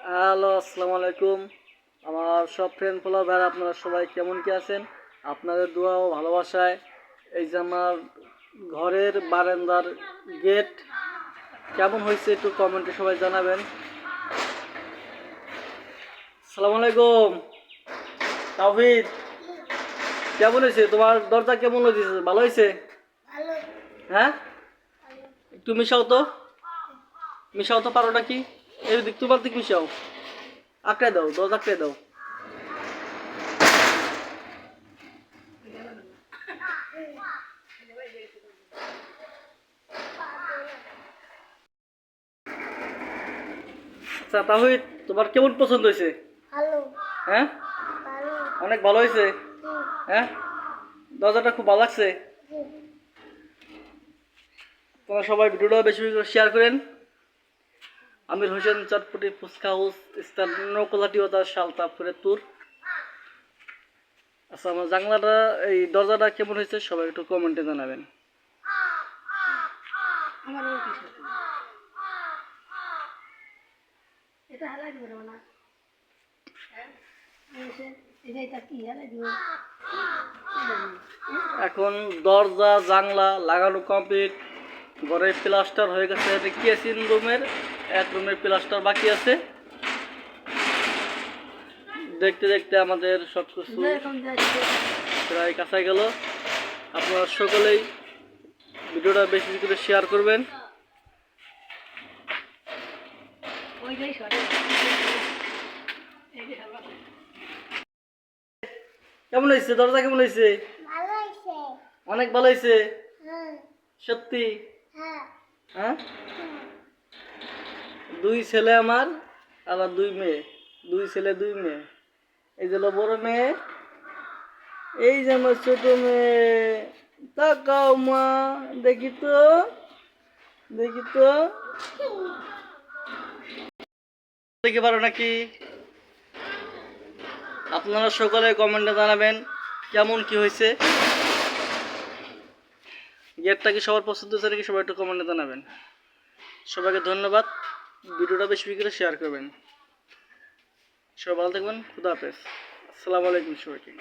Hello, আসসালামু আলাইকুম। আমার সব ফ্রেন্ড ফলোয়ার আপনারা সবাই কেমন কি আছেন? আপনাদের দোয়া ও ভালোবাসায় এই যে আমার ঘরের বারান্দার গেট কেমন হয়েছে একটু কমেন্টে সবাই জানাবেন। আসসালামু আলাইকুম তাওহিদ, কেমন হয়েছে তোমার দরজা? কেমন হয়েছে? ভালো হয়েছে? হ্যাঁ, একটু মিশাও তো পারোটা কি? এই দিক তোমার দিক মিশাও, আঁকড়ে দাও, দরজা আঁকড়ে দাও। আচ্ছা তাহিদ, তোমার কেমন পছন্দ হয়েছে? হ্যাঁ, অনেক ভালো হয়েছে। হ্যাঁ, দরজাটা খুব ভালো লাগছে। তোমরা সবাই ভিডিওটা বেশি বেশি করে শেয়ার করেন। আমির হোসেন চটপটি ফুচকা হাউস, স্থান নৌকলাটি ও তার শালতা ফরিদপুর। আচ্ছা, আমার জানলাটা এই দরজাটা কেমন হয়েছে সবাই একটু কমেন্টে জানাবেন। এখন দরজা জানলা লাগানো কমপ্লিট, ঘরের প্লাস্টার হয়ে গেছে। কিচেন রুমের এক রুমের প্লাস্টার বাকি আছে। দেখতে দেখতে আমাদের সব কিছু প্রায় কাছে গেল। আপনারা সকলেই ভিডিওটা বেশি করে শেয়ার করবেন। কেমন হয়েছে দরজা? কেমন হয়েছে? অনেক ভালো হয়েছে। সত্যি? হ্যাঁ, দুই ছেলে আমার, আবার দুই মেয়ে। দুই ছেলে দুই মেয়ে। এই যে বড় মেয়ে, এই যে আমার ছোট মেয়ে। তাকাও মা, দেখি তো দেখতে পারো নাকি? আপনারা সকলে কমেন্টে জানাবেন কেমন কি হয়েছে। গেটটা কি সবার পছন্দ হয়েছে নাকি সবাই একটু কমেন্টে জানাবেন। সবাইকে ধন্যবাদ। ভিডিওটা বেশি বেশি করে শেয়ার করবেন। সবাই ভালো থাকবেন। খুদা হাফেজ। আসসালামু আলাইকুম সবাইকে।